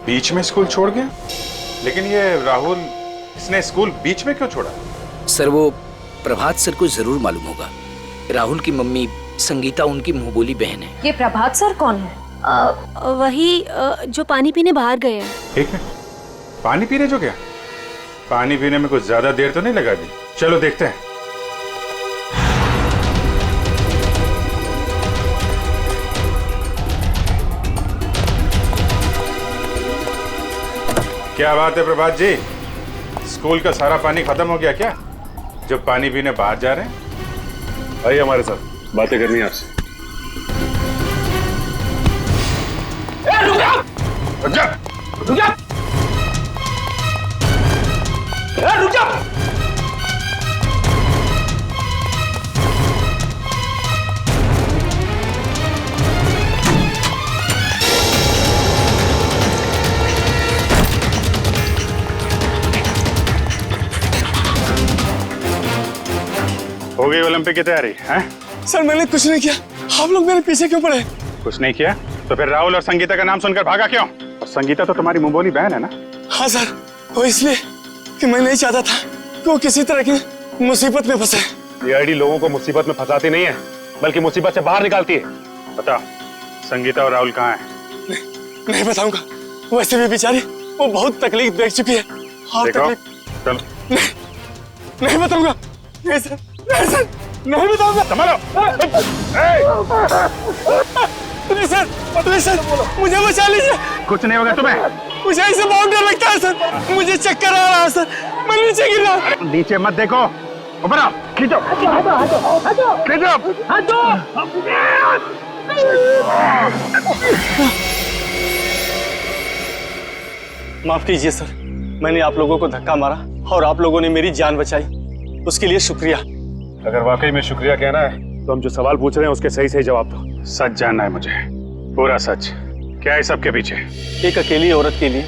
बीच में स्कूल छोड़ गया? लेकिन ये राहुल, इसने स्कूल बीच में क्यों छोड़ा?
सर, वो प्रभात सर को जरूर मालूम होगा। राहुल की मम्मी संगीता उनकी मुंहबोली बहन है।
ये प्रभात सर कौन है?
वही जो पानी पीने बाहर गए हैं।
ठीक है, पानी पीने जो गया? पानी पीने में कुछ ज्यादा देर तो नहीं लगा दी? चलो देखते हैं। क्या बात है प्रभात जी, स्कूल का सारा पानी खत्म हो गया क्या, जो पानी पीने बाहर जा रहे हैं?
आइए हमारे साथ, बातें करनी है आपसे।
रुक जा! रुक जा! रुक जा! रुक जा!
हो गई ओलंपिक की तैयारी हैं?
सर मैंने कुछ नहीं किया, आप लोग मेरे पीछे क्यों पड़े?
कुछ नहीं किया तो फिर राहुल और संगीता का नाम सुनकर भागा क्यों? और संगीता तो तुम्हारी मुंहबोली बहन है ना?
हाँ सर, वो इसलिए कि मैं नहीं चाहता था कि वो किसी तरह की मुसीबत में फंसे।
सीआईडी लोगों को मुसीबत में फंसाती नहीं है, बल्कि मुसीबत से बाहर निकालती है। बता, संगीता और राहुल कहाँ हैं?
नहीं बताऊंगा, वैसे भी बेचारी वो बहुत तकलीफ देख चुकी है। और
चलो।
नहीं बताऊंगा, नहीं सर, नहीं सर, नहीं बताऊंगा।
संभालो।
नहीं सर, नहीं सर, मुझे बचा लीजिए।
कुछ नहीं होगा तुम्हें।
मुझे ऐसे बहुत डर लगता है सर, मुझे चक्कर आ रहा है सर, मैं नीचे गिर रहा हूं।
नीचे मत देखो, ऊपर आओ, खींचो,
माफ कीजिए सर, मैंने आप लोगों को धक्का मारा और आप लोगों ने मेरी जान बचाई, उसके लिए शुक्रिया।
अगर वाकई में शुक्रिया कहना है तो हम जो सवाल पूछ रहे हैं उसके सही सही जवाब दो। सच जानना है मुझे, पूरा सच। क्या है सबके पीछे?
एक अकेली औरत के लिए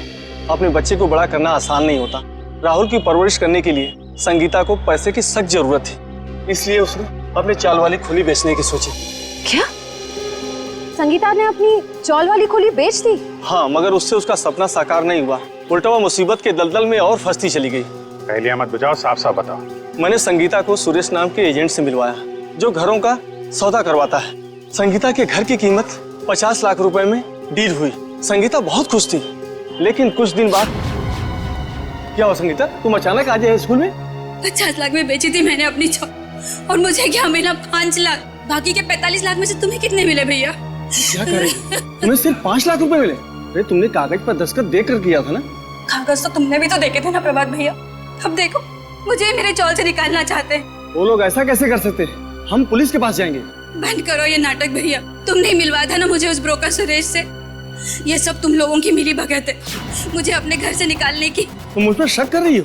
अपने बच्चे को बड़ा करना आसान नहीं होता। राहुल की परवरिश करने के लिए संगीता को पैसे की सख्त जरूरत थी, इसलिए उसने अपने चाल वाली खोली बेचने की सोची।
क्या संगीता ने अपनी चौल वाली खोली बेच दी?
हाँ, मगर उससे उसका सपना साकार नहीं हुआ, उल्टा वो मुसीबत के दलदल में और फंसती चली गई।
पहले मत बुझाओ, साफ साफ बताओ।
मैंने संगीता को सुरेश नाम के एजेंट से मिलवाया जो घरों का सौदा करवाता है। संगीता के घर की कीमत 50 लाख रुपए में डील हुई। संगीता बहुत खुश थी, लेकिन कुछ दिन बाद क्या हुआ? संगीता, तुम अचानक आ जाए स्कूल में?
50 लाख में बेची थी मैंने अपनी चौल, और मुझे क्या मिला? 5 लाख। बाकी के 45 लाख में से तुम्हें कितने मिले भैया?
क्या करें? तुम्हें सिर्फ 5 लाख रुपए मिले? अरे तुमने कागज पर दस्तखत देकर किया था ना?
कागज तो तुमने भी तो देखे थे ना प्रभात भैया। अब देखो, मुझे मेरे चौल से निकालना चाहते हैं।
वो लोग ऐसा कैसे कर सकते? हम पुलिस के पास जाएंगे।
बंद करो ये नाटक भैया, तुमने मिलवाया था ना मुझे उस ब्रोकर सुरेश से। ये सब तुम लोगों की मिली भगत है मुझे अपने घर से निकालने की।
तुम मुझ पर शक कर रही हो?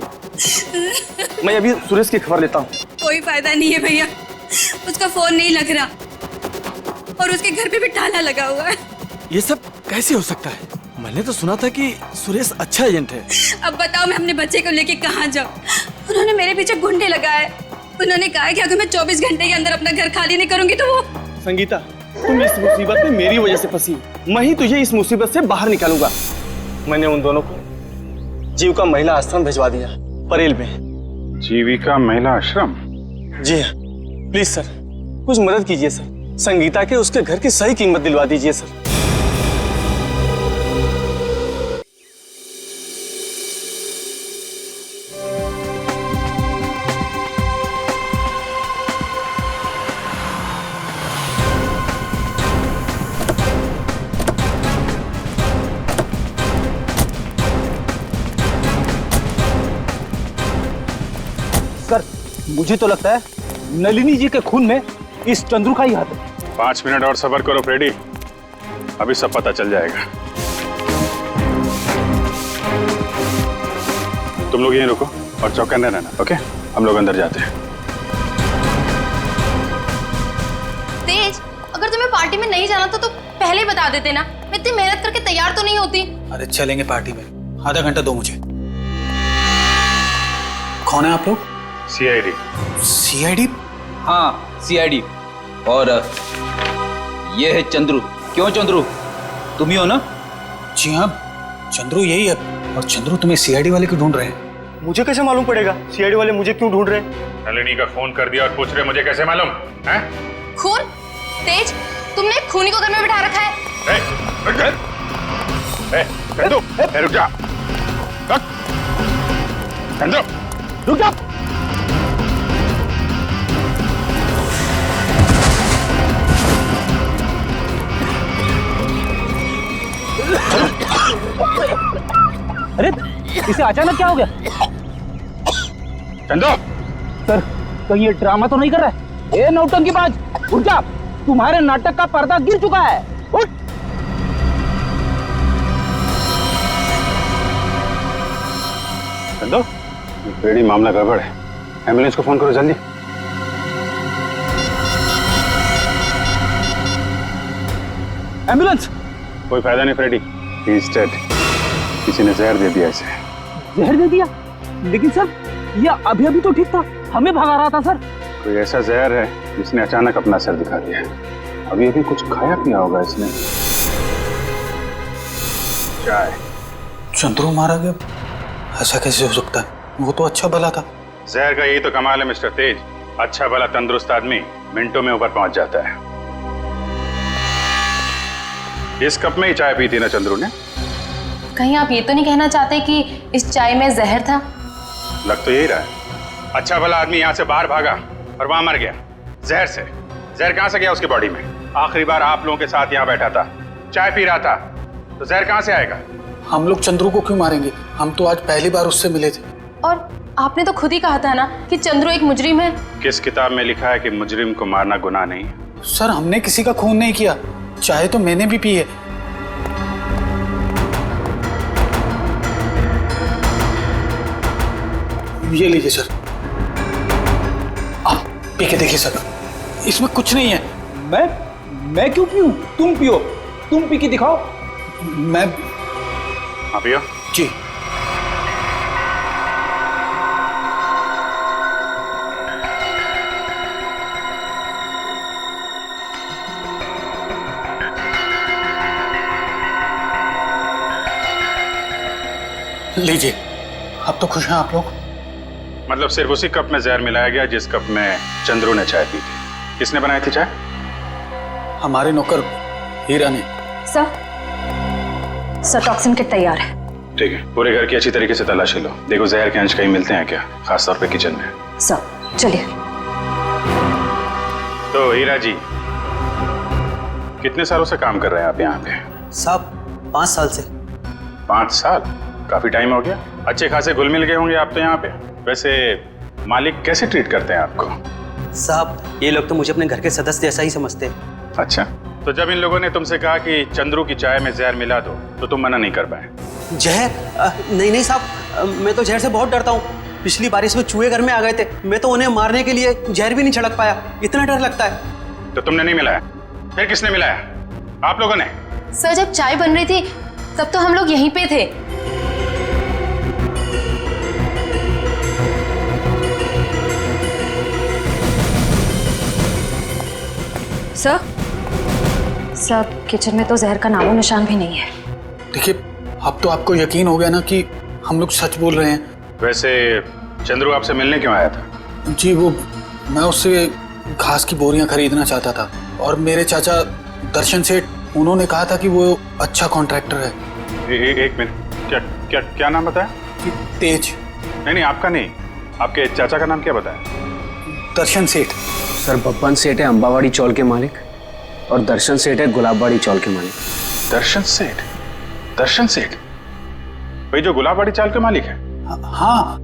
मैं अभी सुरेश की खबर लेता हूँ।
कोई फायदा नहीं है भैया, उसका फोन नहीं लग रहा और उसके घर पे भी ताला लगा हुआ है।
ये सब कैसे हो सकता है? मैंने तो सुना था कि सुरेश अच्छा एजेंट है।
अब बताओ मैं अपने बच्चे को लेके कहाँ जाऊँ? उन्होंने मेरे पीछे गुंडे लगाए। उन्होंने कहा कि अगर मैं 24 घंटे के अंदर अपना घर खाली नहीं करूंगी तो वो।
संगीता, तुम इस मुसीबत में मेरी वजह से फंसी, मैं ही तुझे इस मुसीबत से बाहर निकालूंगा। मैंने उन दोनों को जीविका महिला आश्रम भिजवा दिया, परेल में।
जीविका महिला आश्रम?
जी हाँ, प्लीज सर, कुछ मदद कीजिए सर। संगीता के उसके घर की सही कीमत दिलवा दीजिए सर।
सर, मुझे तो लगता है नलिनी जी के खून में इस चंद्रू का ही हाथ है।
5 मिनट और सब्र करो फ्रेडी, अभी सब पता चल जाएगा। तुम लोग यहीं रुको और चौकन्ने रहना, ओके? हम लोग अंदर जाते हैं।
तेज, अगर तुम्हें पार्टी में नहीं जाना तो पहले ही बता देते ना, मैं इतनी मेहनत करके तैयार तो नहीं होती।
अरे चलेंगे पार्टी में, आधा घंटा दो मुझे।
कौन है आप लोग?
सीआईडी।
सीआईडी?
हाँ सीआईडी। और ये है चंद्रू। क्यों चंद्रू, तुम ही हो ना?
जी हाँ, चंद्रू यही है। और चंद्रू तुम्हें सीआईडी वाले क्यों ढूंढ रहे हैं?
मुझे कैसे मालूम पड़ेगा सीआईडी वाले मुझे क्यों ढूंढ रहे हैं?
नलिनी का फोन कर दिया और पूछ रहे मुझे कैसे मालूम है?
खून? तेज, तुमने खूनी को घर में बिठा रखा है।
चंदू, रुक जा। चंदू, रुक जा।
अरे इसे अचानक क्या हो गया?
चंदू
सर, कहीं ये ड्रामा तो नहीं कर रहा है? ए नौटंकीबाज, उठ जा। तुम्हारे नाटक का पर्दा गिर चुका है। उठ।
चंदू, बेड़ी मामला गड़बड़ है। एम्बुलेंस को फोन करो जल्दी।
एम्बुलेंस?
कोई फायदा नहीं फ्रेडी, ही इज डेड। किसी ने जहर दे दिया इसे।
जहर दे दिया? लेकिन सर, ये अभी अभी तो ठीक था, हमें भगा रहा था सर।
कोई ऐसा जहर है जिसने अचानक अपना असर दिखा दिया है। अभी अभी कुछ खाया पिया होगा इसने। चाय।
चंद्रू मारा गया? ऐसा कैसे हो सकता है? वो तो अच्छा भला था।
जहर का यही तो कमाल है मिस्टर तेज। अच्छा भला तंदुरुस्त आदमी मिनटों में ऊपर पहुंच जाता है। इस कप में ही चाय पी थी ना चंद्रू ने?
कहीं आप ये तो नहीं कहना चाहते कि इस चाय में जहर था?
लग तो यही रहा है। अच्छा भला आदमी यहाँ से बाहर भागा और वहां मर गया जहर से। जहर कहां से गया उसकी बॉडी में? आखिरी बार आप लोगों के साथ यहाँ बैठा था, चाय पी रहा था, तो जहर कहां से आएगा?
हम लोग चंद्रू को क्यों मारेंगे? हम तो आज पहली बार उससे मिले थे।
और आपने तो खुद ही कहा था ना कि चंद्रू एक मुजरिम है।
किस किताब में लिखा है कि मुजरिम को मारना गुनाह नहीं है?
सर, हमने किसी का खून नहीं किया। चाय तो मैंने भी पी है। ये लीजिए सर, आप पी के देखिए सर, इसमें कुछ नहीं है।
मैं क्यों पीऊं? तुम पियो, तुम पी के दिखाओ।
मैं
पियो
जी। लीजिए, अब तो खुश हैं आप लोग?
मतलब सिर्फ उसी कप में जहर मिलाया गया जिस कप में चंद्रू ने चाय पी थी। किसने बनाई थी चाय?
हमारे नौकर हीरा ने।
सर टॉक्सिन किट तैयार है।
ठीक है, पूरे घर की अच्छी तरीके से तलाशी लो। देखो जहर के अंश कहीं मिलते हैं क्या, खासतौर पे किचन में।
सर चलिए।
तो हीरा जी, कितने सालों से काम कर रहे हैं आप यहाँ पे?
साहब 5 साल से।
5 साल? काफी टाइम हो गया। अच्छे खासे घुल मिल गए होंगे आप तो यहाँ पे। वैसे मालिक कैसे ट्रीट करते हैं आपको?
साहब, ये लोग तो मुझे अपने घर के सदस्य जैसा ही समझते हैं।
अच्छा, तो जब इन लोगों ने तुमसे कहा कि चंद्रू की चाय में जहर मिला दो, तो तुम मना नहीं कर पाए?
जहर? नहीं साहब, मैं तो जहर से बहुत डरता हूँ। पिछली बारिश में चूहे घर में आ गए थे, मैं तो उन्हें मारने के लिए जहर भी नहीं छिड़क पाया, इतना डर लगता है।
तो तुमने नहीं मिलाया? फिर किसने मिलाया? आप लोगों ने?
सर, जब चाय बन रही थी तब तो हम लोग यहीं पे थे।
सर किचन में तो जहर का नामो निशान भी नहीं है।
देखिए, अब तो आपको यकीन हो गया ना कि हम लोग सच बोल रहे हैं।
वैसे चंद्रू आपसे मिलने क्यों आया था?
जी, वो मैं उससे घास की बोरियां खरीदना चाहता था और मेरे चाचा दर्शन सेठ, उन्होंने कहा था कि वो अच्छा कॉन्ट्रैक्टर है।
एक मिनट, क्या क्या नाम बताया?
तेज।
नहीं, आपका नहीं, आपके चाचा का नाम क्या बताया?
दर्शन सेठ।
सर, बब्बन सेठ है अंबावाड़ी चौल के मालिक और दर्शन सेठ है गुलाबबाड़ी चौल के मालिक।
दर्शन सेठ? दर्शन सेठ वही जो गुलाबबाड़ी चाल के मालिक है?
हाँ,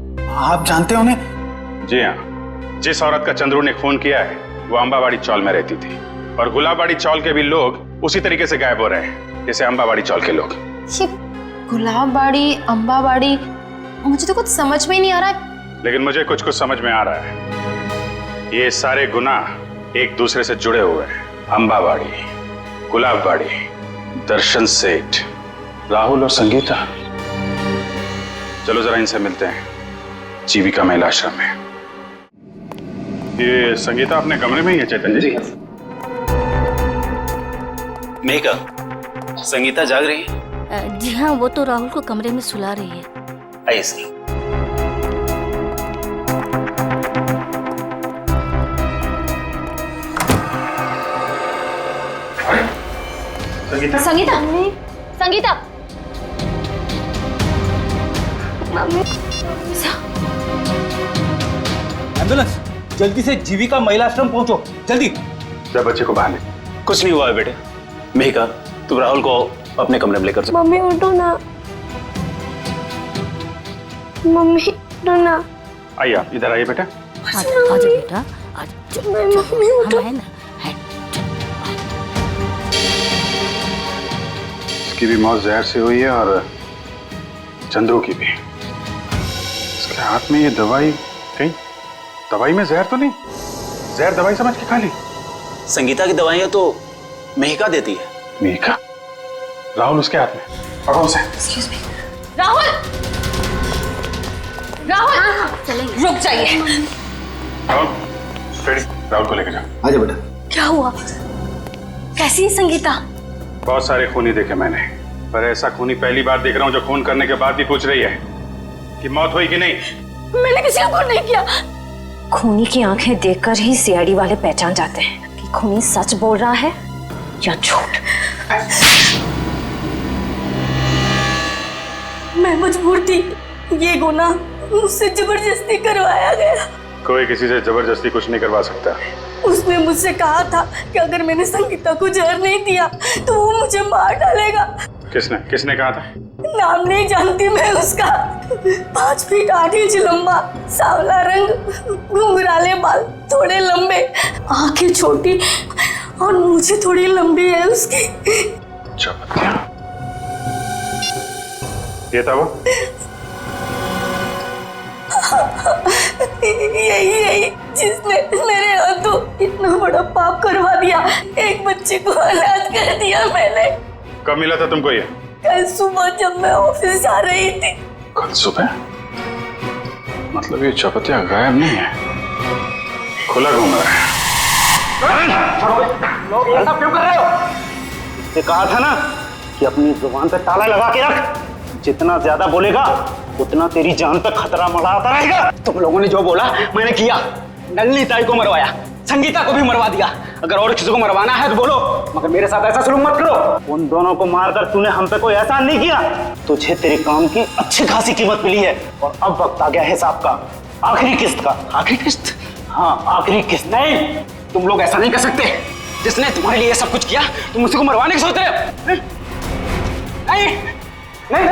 आप जानते हो उन्हें?
जी हाँ, जिस औरत का चंद्रू ने खून किया है वो अंबावाड़ी चौल में रहती थी और गुलाबबाड़ी चौल के भी लोग उसी तरीके से गायब हो रहे हैं जैसे अंबावाड़ी चौल के लोग।
ये गुलाबबाड़ी, अंबावाड़ी, मुझे तो कुछ समझ में ही नहीं आ रहा है।
लेकिन मुझे कुछ कुछ समझ में आ रहा है। ये सारे गुनाह एक दूसरे से जुड़े हुए हैं। अंबावाड़ी, गुलाबबाड़ी, दर्शन सेठ, राहुल और संगीता। चलो जरा इनसे मिलते हैं। जीविका महिला आश्रम में। ये संगीता अपने कमरे में ही है चैतन्य जी?
मेघा, संगीता जाग रही है?
जी हाँ, वो तो राहुल को कमरे में सुला रही है।
आइए sir.
Sangeeta?
Sangeeta, Sangeeta, mummy.
Ambulance, जल्दी से जीविका महिला आश्रम पहुंचो, जल्दी।
जब बच्चे को बाहर ले।
कुछ नहीं हुआ है बेटे। मेघा, तुम राहुल को अपने कमरे में लेकर जाओ।
मम्मी उठो ना, मम्मी उठो ना।
आइए आप इधर आइए बेटा।
आजा बेटा, आजा।
मम्मी उठो।
इसकी भी मौत जहर से हुई है और चंद्रू की भी। इसके हाथ में ये दवाई, कहीं दवाई में जहर तो नहीं? जहर दवाई समझ के खा ली?
संगीता की दवाइयां तो मेघा देती है।
मेघा? राहुल उसके हाथ में, पकड़ो उसे।
राहुल, राहुल, चलेंगे। रुक जाइए।
राहुल, रेडी? राहुल को लेकर जाओ।
आजा बेटा।
क्या हुआ? कैसी है संगीता?
बहुत सारे खूनी देखे मैंने, पर ऐसा खूनी पहली बार देख रहा हूँ जो खून करने के बाद भी पूछ रही है कि मौत हुई कि नहीं।
मैंने किसी को खून नहीं किया।
खूनी की आंखें देखकर ही सीआईडी वाले पहचान जाते हैं कि खूनी सच बोल रहा है या झूठ।
मैं मजबूर थी, ये गुनाह मुझसे जबरदस्ती करवाया गया।
कोई किसी से जबरदस्ती कुछ नहीं करवा सकता।
उसने मुझसे कहा था कि अगर मैंने संगीता को जहर नहीं दिया तो वो मुझे मार डालेगा।
किसने किसने कहा था?
नाम नहीं जानती मैं उसका। 5 फीट 8 इंच लंबा, सांवला रंग, घुंघराले बाल, थोड़े लंबे, आंखें छोटी और मूछें थोड़ी लंबी है उसकी।
ये था वो?
यही जिसने मेरे हाथों इतना बड़ा पाप करवा दिया। एक बच्चे को अनाथ कर दिया मैंने।
कब मिला था तुमको ये?
कल सुबह जब मैं ऑफिस जा रही थी।
कल सुबह? मतलब ये चपतिया गायब नहीं है, खुला घूम रहा है।
लोग ये सब क्यों कर रहे हो? इससे कहा था ना कि अपनी जुबान पे ताला लगा के रख। जितना ज्यादा बोलेगा उतना तेरी जान पे खतरा मंडराता रहेगा। तुम लोगों ने जो बोला मैंने किया। नलिनी ताई को मरवाया, संगीता को भी मरवा दिया। अगर और किसी को मरवाना है तो बोलो, मगर मेरे साथ ऐसा सलूक मत करो। उन दोनों को मारकर तूने हम पे कोई एहसान नहीं किया। तुझे तेरे काम की अच्छी खासी कीमत मिली है और अब वक्त आ गया हिसाब का, आखिरी किस्त का। आखिरी किस्त? हाँ, आखिरी किस्त। नहीं, तुम लोग ऐसा नहीं कर सकते। जिसने तुम्हारे लिए सब कुछ किया तुम उसी को मरवाने की सोच रहे हो? नहीं, नहीं,